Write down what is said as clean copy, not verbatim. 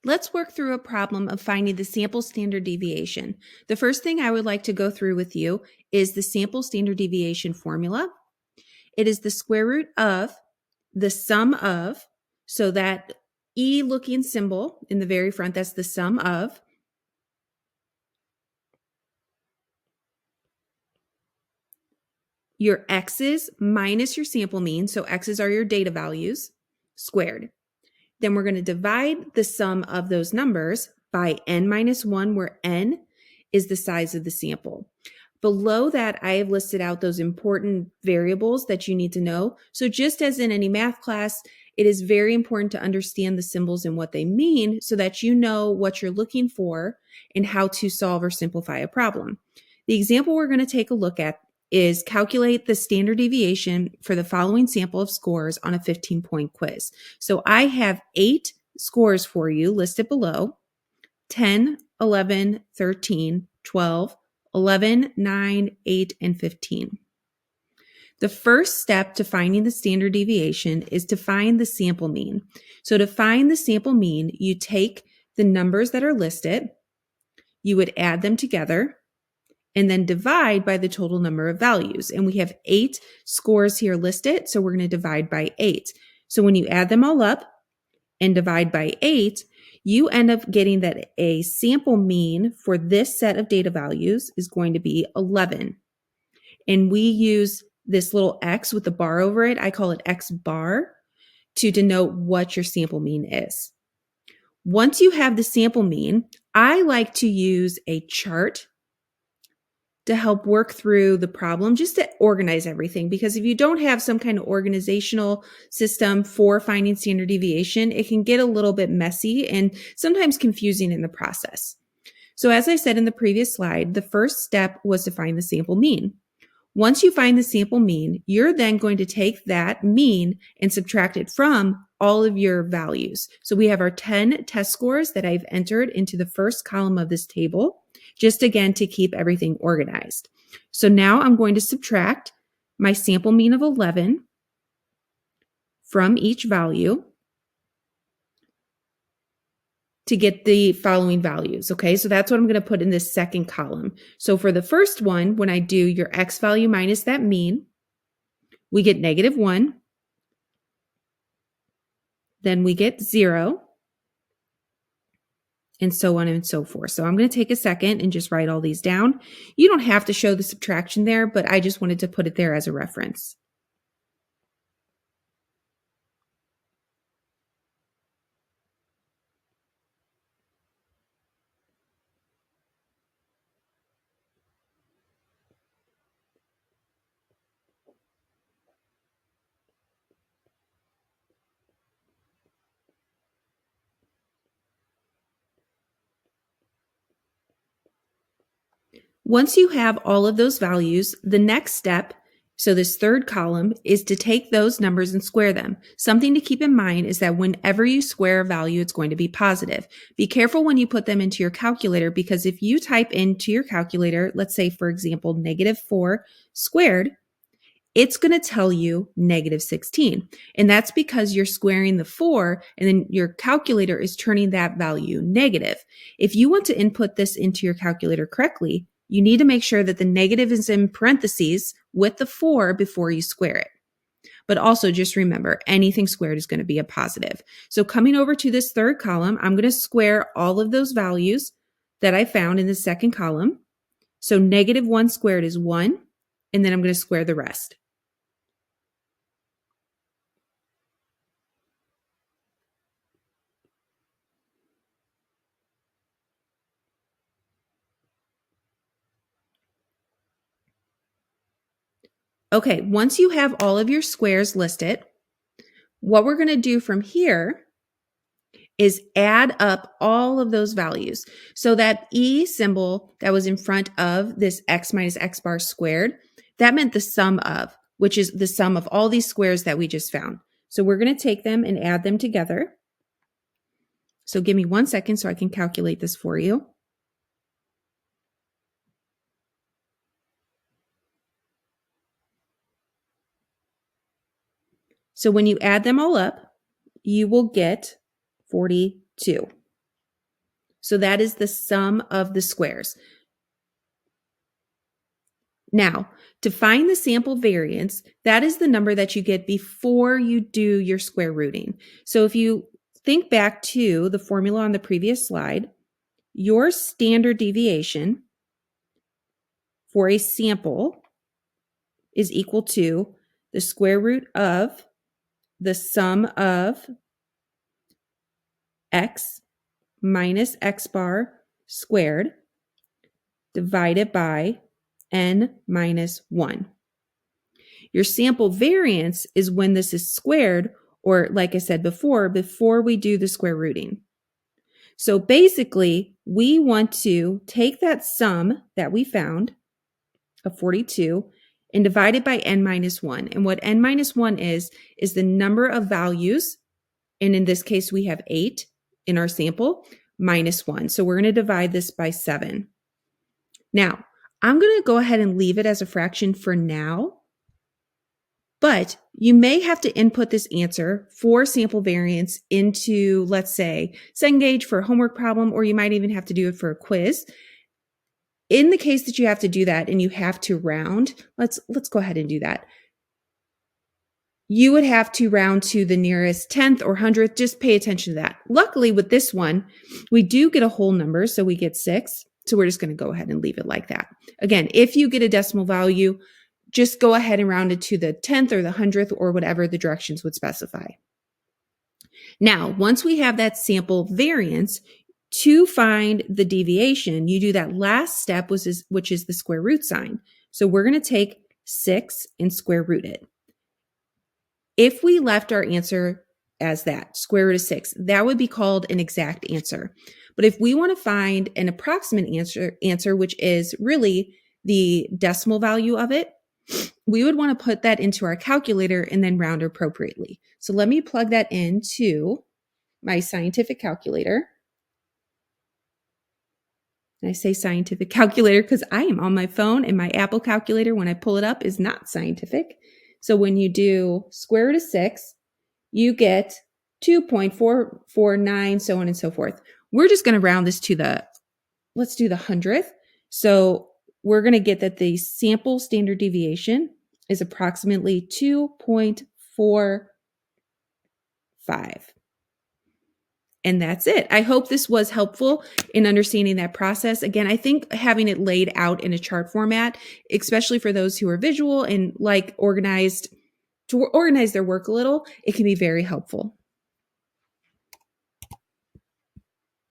Let's work through a problem of finding the sample standard deviation. The first thing I would like to go through with you is the sample standard deviation formula. It is the square root of the sum of, so that E looking symbol in the very front, that's the sum of your x's minus your sample mean, so x's are your data values, squared. Then we're going to divide the sum of those numbers by n minus 1, where n is the size of the sample. Below that, I have listed out those important variables that you need to know. So just as in any math class, it is very important to understand the symbols and what they mean so that you know what you're looking for and how to solve or simplify a problem. The example we're going to take a look at is calculate the standard deviation for the following sample of scores on a 15-point quiz. So I have 8 scores for you listed below: 10, 11, 13, 12, 11, 9, 8, and 15. The first step to finding the standard deviation is to find the sample mean. So to find the sample mean, you take the numbers that are listed, you would add them together, and then divide by the total number of values. And we have 8 scores here listed, so we're going to divide by 8. So when you add them all up and divide by 8, you end up getting that a sample mean for this set of data values is going to be 11. And we use this little X with the bar over it, I call it X bar, to denote what your sample mean is. Once you have the sample mean, I like to use a chart to help work through the problem, just to organize everything. Because if you don't have some kind of organizational system for finding standard deviation, it can get a little bit messy and sometimes confusing in the process. So as I said in the previous slide, the first step was to find the sample mean. Once you find the sample mean, you're then going to take that mean and subtract it from all of your values. So we have our 10 test scores that I've entered into the first column of this table, just again to keep everything organized. So now I'm going to subtract my sample mean of 11 from each value to get the following values. Okay, so that's what I'm going to put in this second column. So for the first one, when I do your x value minus that mean, we get -1. Then we get 0. And so on and so forth. So I'm going to take a second and just write all these down. You don't have to show the subtraction there, but I just wanted to put it there as a reference. Once you have all of those values, the next step, so this third column, is to take those numbers and square them. Something to keep in mind is that whenever you square a value, it's going to be positive. Be careful when you put them into your calculator, because if you type into your calculator, let's say, for example, -4 squared, it's going to tell you -16. And that's because you're squaring the 4 and then your calculator is turning that value negative. If you want to input this into your calculator correctly, you need to make sure that the negative is in parentheses with the 4 before you square it. But also just remember, anything squared is going to be a positive. So coming over to this third column, I'm going to square all of those values that I found in the second column. So -1 squared is 1, and then I'm going to square the rest. Okay, once you have all of your squares listed, what we're going to do from here is add up all of those values. So that E symbol that was in front of this x minus x bar squared, that meant the sum of, which is the sum of all these squares that we just found. So we're going to take them and add them together. So give me 1 second so I can calculate this for you. So when you add them all up, you will get 42. So that is the sum of the squares. Now, to find the sample variance, that is the number that you get before you do your square rooting. So if you think back to the formula on the previous slide, your standard deviation for a sample is equal to the square root of the sum of x minus x bar squared divided by n minus 1. Your sample variance is when this is squared, or like I said before we do the square rooting. So basically, we want to take that sum that we found of 42 and divide it by n minus 1. And what n minus 1 is the number of values, and in this case we have 8 in our sample, minus 1. So we're going to divide this by 7. Now, I'm going to go ahead and leave it as a fraction for now, but you may have to input this answer for sample variance into, let's say, Cengage for a homework problem, or you might even have to do it for a quiz. In the case that you have to do that and you have to round, let's go ahead and do that. You would have to round to the nearest 10th or 100th. Just pay attention to that. Luckily, with this one, we do get a whole number, so we get 6. So we're just going to go ahead and leave it like that. Again, if you get a decimal value, just go ahead and round it to the 10th or the 100th or whatever the directions would specify. Now, once we have that sample variance, to find the deviation, you do that last step, which is the square root sign. So we're going to take 6 and square root it. If we left our answer as that, square root of 6, that would be called an exact answer. But if we want to find an approximate answer, which is really the decimal value of it, we would want to put that into our calculator and then round appropriately. So let me plug that into my scientific calculator. And I say scientific calculator because I am on my phone, and my Apple calculator, when I pull it up, is not scientific. So when you do square root of 6, you get 2.449, so on and so forth. We're just going to round this to let's do the 100th. So we're going to get that the sample standard deviation is approximately 2.45. And that's it. I hope this was helpful in understanding that process. Again, I think having it laid out in a chart format, especially for those who are visual and like to organize their work a little, it can be very helpful.